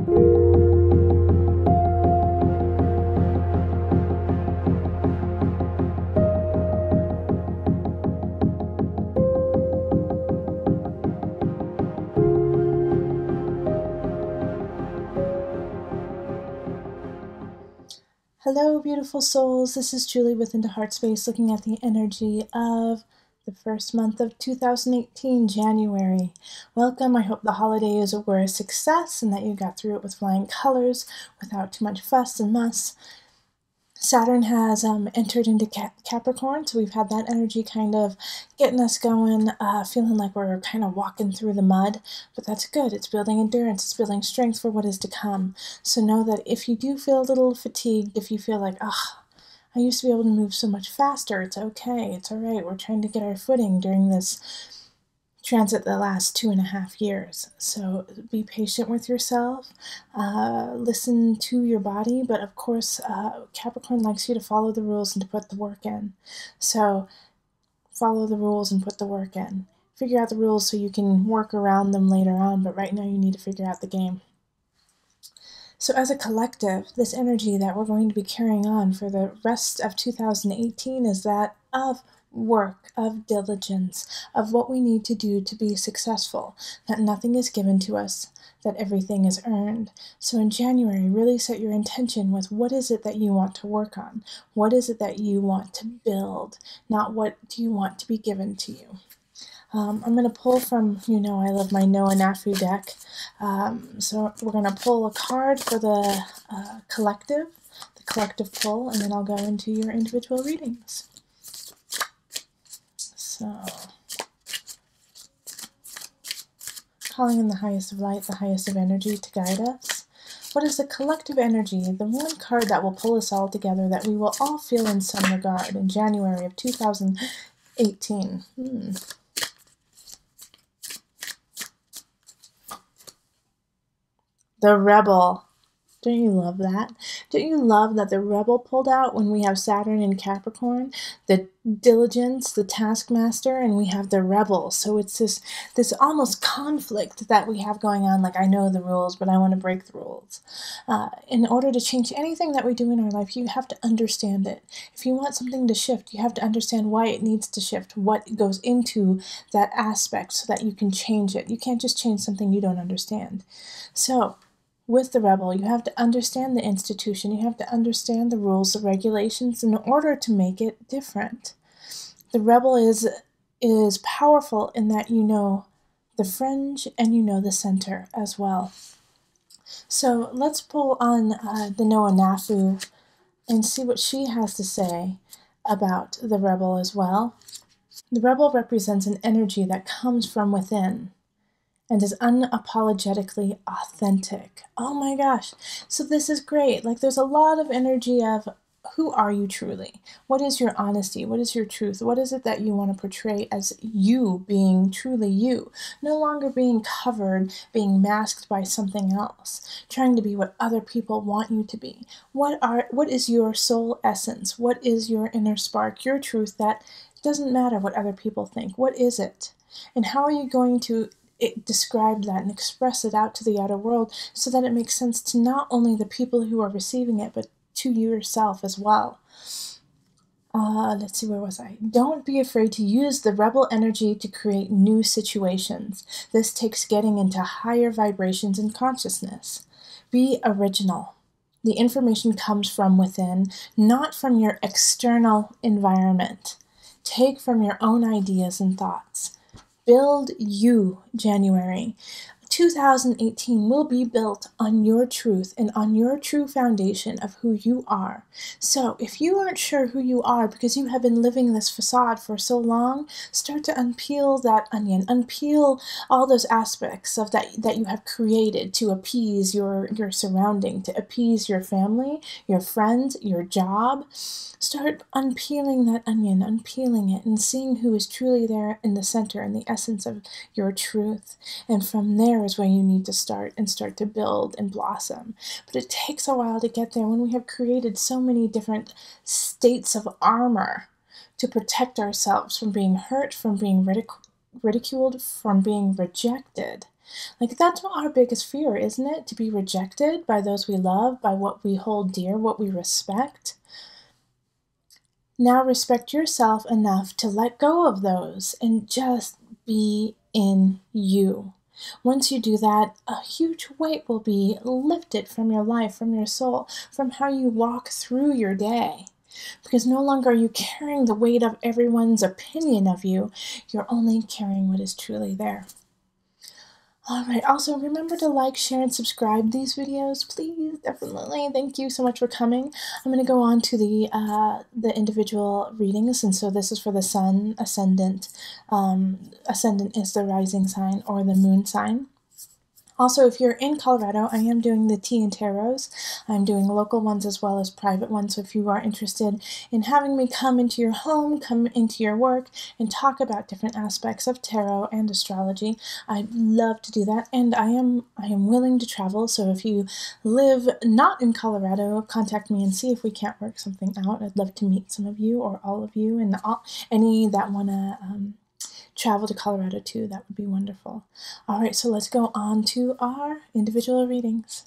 Hello, beautiful souls. This is Julie with Into Heartspace, looking at the energy of the first month of 2018, January. Welcome. I hope the holidays were a success and that you got through it with flying colors without too much fuss and muss. Saturn has entered into Capricorn, so we've had that energy kind of getting us going, feeling like we're kind of walking through the mud, but that's good. It's building endurance, it's building strength for what is to come. So know that if you do feel a little fatigued, if you feel like, I used to be able to move so much faster, it's okay, it's all right. We're trying to get our footing during this transit the last 2.5 years. So be patient with yourself, listen to your body, but of course Capricorn likes you to follow the rules and to put the work in. So follow the rules and put the work in. Figure out the rules so you can work around them later on, but right now you need to figure out the game. So as a collective, this energy that we're going to be carrying on for the rest of 2018 is that of work, of diligence, of what we need to do to be successful, that nothing is given to us, that everything is earned. So in January, really set your intention with what is it that you want to work on? What is it that you want to build? Not what do you want to be given to you? I'm going to pull from, I love my Knafo deck. So we're going to pull a card for the collective pull, and then I'll go into your individual readings. So, calling in the highest of light, the highest of energy to guide us. What is the collective energy, the one card that will pull us all together, that we will all feel in some regard in January of 2018? The Rebel. Don't you love that? Don't you love that the Rebel pulled out when we have Saturn in Capricorn, the Diligence, the Taskmaster, and we have the Rebel. So it's this almost conflict that we have going on, like I know the rules, but I want to break the rules. In order to change anything that we do in our life, you have to understand it. If you want something to shift, you have to understand why it needs to shift, what goes into that aspect so that you can change it. You can't just change something you don't understand. So, with the Rebel, you have to understand the institution, you have to understand the rules, the regulations in order to make it different. The Rebel is powerful in that you know the fringe and you know the center as well. So let's pull on the Knafo and see what she has to say about the Rebel as well. The Rebel represents an energy that comes from within and is unapologetically authentic. Oh my gosh. So this is great. Like there's a lot of energy of who are you truly? What is your honesty? What is your truth? What is it that you want to portray as you being truly you? No longer being covered, being masked by something else, trying to be what other people want you to be. What is your soul essence? What is your inner spark, your truth that doesn't matter what other people think? What is it? And how are you going to describe that and express it out to the outer world so that it makes sense to not only the people who are receiving it, but to yourself as well? Let's see, where was I? Don't be afraid to use the Rebel energy to create new situations. This takes getting into higher vibrations in consciousness. Be original. The information comes from within, not from your external environment. Take from your own ideas and thoughts. Build you, January. 2018 will be built on your truth and on your true foundation of who you are. So if you aren't sure who you are because you have been living this facade for so long, start to unpeel that onion, unpeel all those aspects of that you have created to appease your surrounding, to appease your family, your friends, your job. Start unpeeling that onion, unpeeling it, and seeing who is truly there in the center and the essence of your truth. And from there is where you need to start to build and blossom. But it takes a while to get there when we have created so many different states of armor to protect ourselves from being hurt, from being ridiculed, from being rejected. Like, that's our biggest fear, isn't it? To be rejected by those we love, by what we hold dear, what we respect. Now respect yourself enough to let go of those and just be in you. Once you do that, a huge weight will be lifted from your life, from your soul, from how you walk through your day. Because no longer are you carrying the weight of everyone's opinion of you, you're only carrying what is truly there. Alright, also remember to like, share, and subscribe these videos, please, definitely. Thank you so much for coming. I'm going to go on to the individual readings, and so this is for the Sun, Ascendant. Ascendant is the rising sign or the moon sign. Also, if you're in Colorado, I am doing the tea and tarots. I'm doing local ones as well as private ones. So if you are interested in having me come into your home, come into your work, and talk about different aspects of tarot and astrology, I'd love to do that. And I am willing to travel. So if you live not in Colorado, contact me and see if we can't work something out. I'd love to meet some of you or all of you, and any that want to travel to Colorado too. That would be wonderful. All right, so let's go on to our individual readings.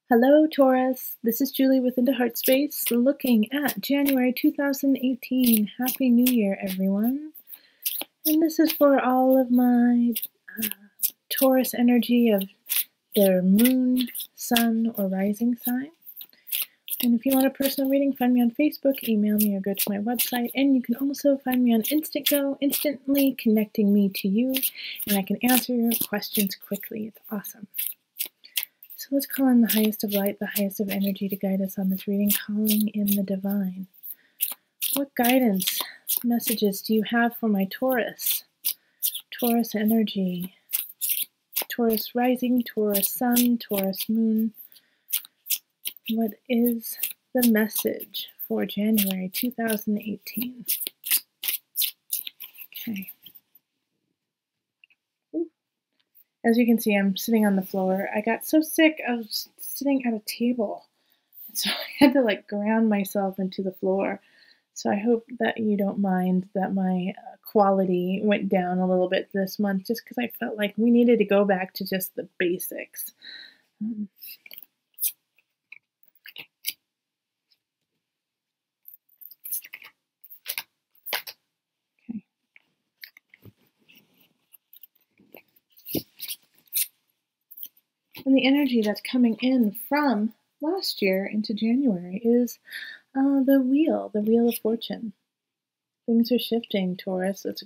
Hello, Taurus. This is Julie with Into Heartspace, looking at January 2018. Happy New Year, everyone. And this is for all of my Taurus energy of their moon, sun, or rising sign. And if you want a personal reading, find me on Facebook, email me, or go to my website. And you can also find me on Instant Go, instantly connecting me to you, and I can answer your questions quickly. It's awesome. So let's call in the highest of light, the highest of energy to guide us on this reading, calling in the divine. What guidance messages do you have for my Taurus? Taurus energy, Taurus rising, Taurus sun, Taurus moon. What is the message for January 2018? Okay. As you can see, I'm sitting on the floor. I got so sick of sitting at a table, so I had to ground myself into the floor. So I hope that you don't mind that my quality went down a little bit this month, just because I felt like we needed to go back to just the basics. And the energy that's coming in from last year into January is the wheel of fortune. Things are shifting, Taurus. It's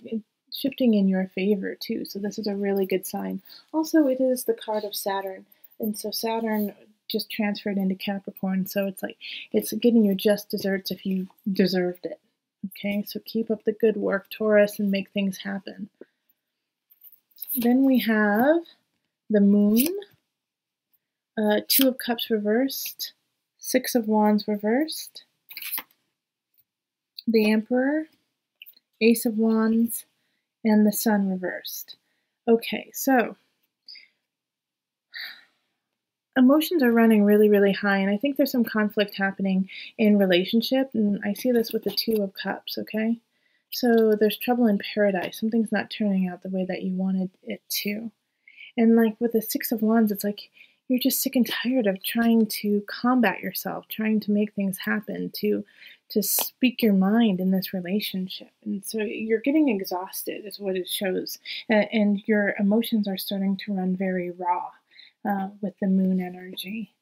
shifting in your favor, too. So this is a really good sign. Also, it is the card of Saturn. And so Saturn just transferred into Capricorn. So it's getting your just desserts if you deserved it. Okay, so keep up the good work, Taurus, and make things happen. Then we have the moon. Two of Cups reversed, Six of Wands reversed, the Emperor, Ace of Wands, and the Sun reversed. Okay, so emotions are running really, really high, and I think there's some conflict happening in relationship, and I see this with the Two of Cups, okay? So there's trouble in paradise. Something's not turning out the way that you wanted it to. And with the Six of Wands, it's you're just sick and tired of trying to combat yourself, trying to make things happen, to speak your mind in this relationship. And so you're getting exhausted is what it shows. And your emotions are starting to run very raw with the moon energy.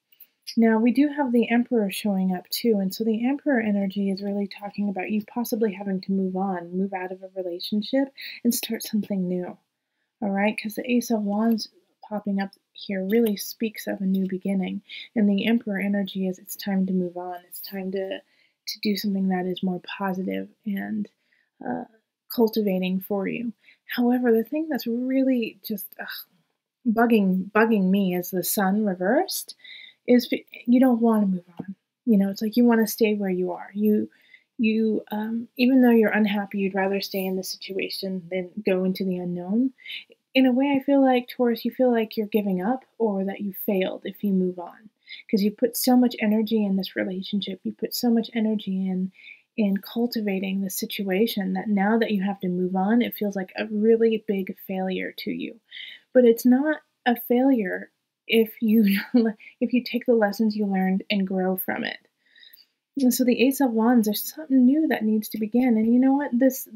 Now, we do have the Emperor showing up too. And so the Emperor energy is really talking about you possibly having to move on, move out of a relationship, and start something new. All right? Because the Ace of Wands popping up here really speaks of a new beginning, and the Emperor energy is it's time to move on. It's time to do something that is more positive and cultivating for you. However, the thing that's really just bugging me is the Sun reversed is you don't want to move on. It's you want to stay where you are. You even though you're unhappy, you'd rather stay in the situation than go into the unknown. In a way, I feel like, Taurus, you feel like you're giving up or that you failed if you move on. Because you put so much energy in this relationship. You put so much energy in cultivating the situation that now that you have to move on, it feels like a really big failure to you. But it's not a failure if you if you take the lessons you learned and grow from it. And so the Ace of Wands, there's something new that needs to begin. And you know what? This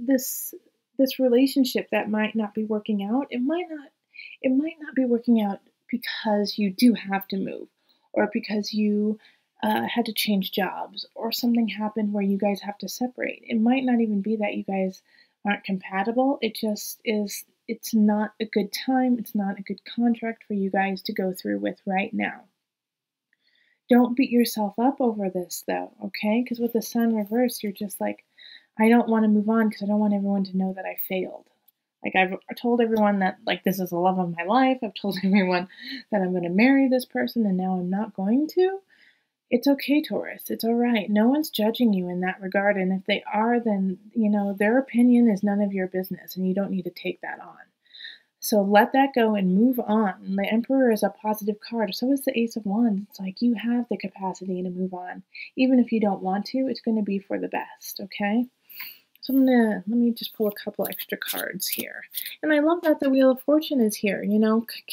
relationship that might not be working out, it might not be working out because you do have to move, or because you had to change jobs, or something happened where you guys have to separate. It might not even be that you guys aren't compatible. It just is. It's not a good time. It's not a good contract for you guys to go through with right now. Don't beat yourself up over this, though, okay? Because with the Sun reversed, you're just like, I don't want to move on because I don't want everyone to know that I failed. Like, I've told everyone that, like, this is the love of my life. I've told everyone that I'm going to marry this person, and now I'm not going to. It's okay, Taurus. It's all right. No one's judging you in that regard. And if they are, then, their opinion is none of your business, and you don't need to take that on. So let that go and move on. The Emperor is a positive card. So is the Ace of Wands. It's like you have the capacity to move on. Even if you don't want to, it's going to be for the best, okay? So let me just pull a couple extra cards here. And I love that the Wheel of Fortune is here,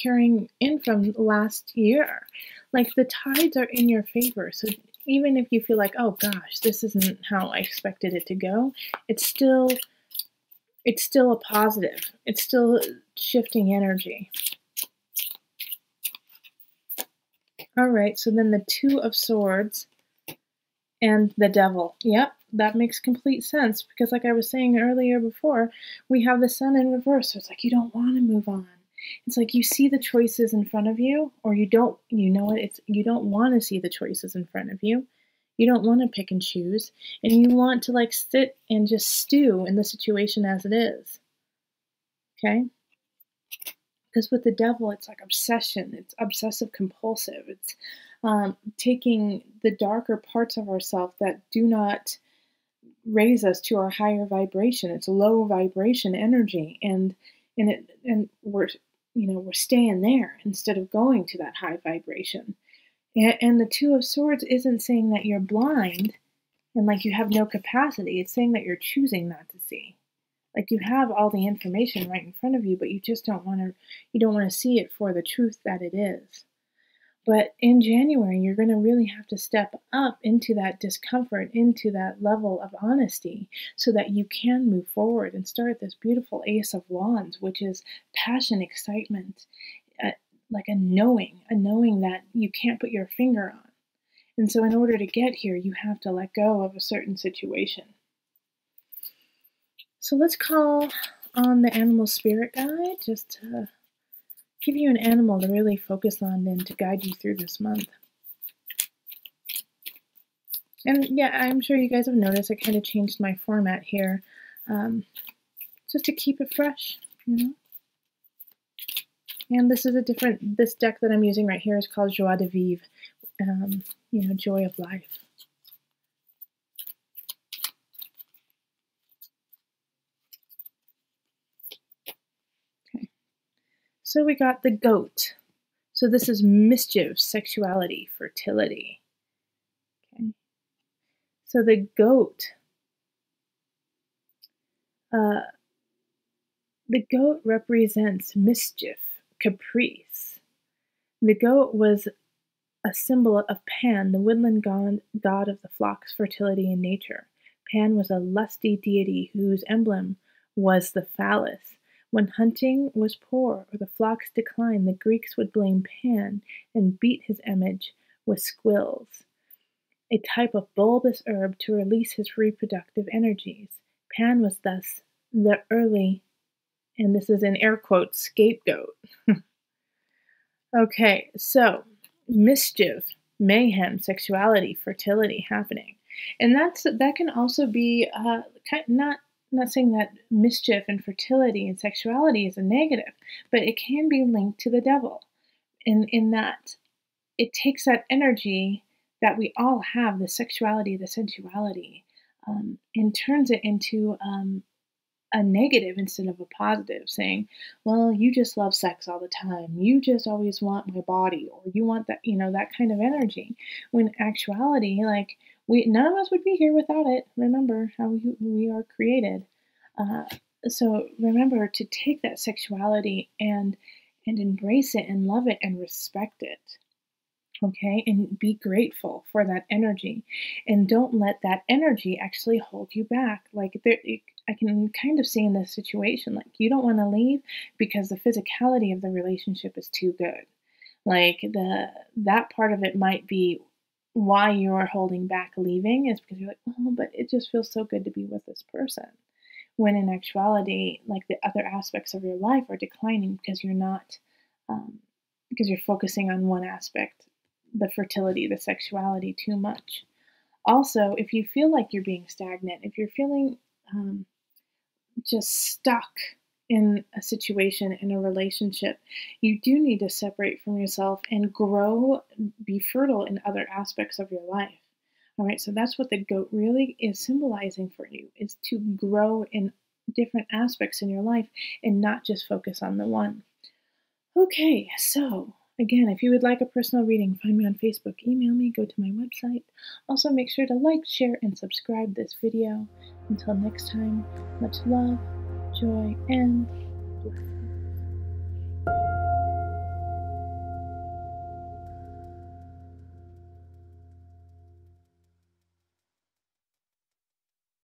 carrying in from last year. Like, the tides are in your favor. So even if you feel like, oh gosh, this isn't how I expected it to go, it's still a positive. It's still shifting energy. All right, so then the Two of Swords and the Devil. Yep, that makes complete sense, because like I was saying earlier before, we have the Sun in reverse. So it's like you don't want to move on. It's like you see the choices in front of you, or you don't, you don't want to see the choices in front of you. You don't want to pick and choose, and you want to like sit and just stew in the situation as it is. Okay? Because with the Devil, it's like obsession. It's obsessive compulsive. It's taking the darker parts of ourselves that do not raise us to our higher vibration. It's low vibration energy, and we're staying there instead of going to that high vibration. And the Two of Swords isn't saying that you're blind and like you have no capacity. It's saying that you're choosing not to see. Like, you have all the information right in front of you, but you just don't want to see it for the truth that it is. But in January, you're going to really have to step up into that discomfort, into that level of honesty, so that you can move forward and start this beautiful Ace of Wands, which is passion, excitement, like a knowing that you can't put your finger on. And so in order to get here, you have to let go of a certain situation. So let's call on the animal spirit guide, just to give you an animal to really focus on and to guide you through this month. And yeah, I'm sure you guys have noticed I kind of changed my format here, just to keep it fresh, And this is this deck that I'm using right here is called Joie de Vivre, joy of life. Okay. So we got the goat. So this is mischief, sexuality, fertility. Okay. So the goat, represents mischief, caprice. The goat was a symbol of Pan, the woodland god of the flocks, fertility, and nature. Pan was a lusty deity whose emblem was the phallus. When hunting was poor or the flocks declined, the Greeks would blame Pan and beat his image with squills, a type of bulbous herb to release his reproductive energies. Pan was thus the early, and this is in air quotes, scapegoat. Okay, so mischief, mayhem, sexuality, fertility happening. And that can also be not saying that mischief and fertility and sexuality is a negative, but it can be linked to the devil in that it takes that energy that we all have, the sexuality, the sensuality, and turns it into a negative instead of a positive, saying, well, you just love sex all the time. You just always want my body, or you want that, that kind of energy. When actuality, like, none of us would be here without it. Remember how we are created. So remember to take that sexuality and and embrace it and love it and respect it. Okay, and be grateful for that energy, and don't let that energy actually hold you back. Like I can kind of see in this situation, like you don't want to leave because the physicality of the relationship is too good. Like that part of it might be why you're holding back leaving, is because you're like, oh, but it just feels so good to be with this person. When in actuality, like the other aspects of your life are declining because you're not, because you're focusing on one aspect, the fertility, the sexuality, too much. Also, if you feel like you're being stagnant, if you're feeling just stuck in a situation, in a relationship, you do need to separate from yourself and grow, be fertile in other aspects of your life. All right, so that's what the goat really is symbolizing for you, is to grow in different aspects in your life and not just focus on the one. Okay, so again, if you would like a personal reading, find me on Facebook, email me, go to my website. Also, make sure to like, share, and subscribe this video. Until next time, much love, joy, and bliss.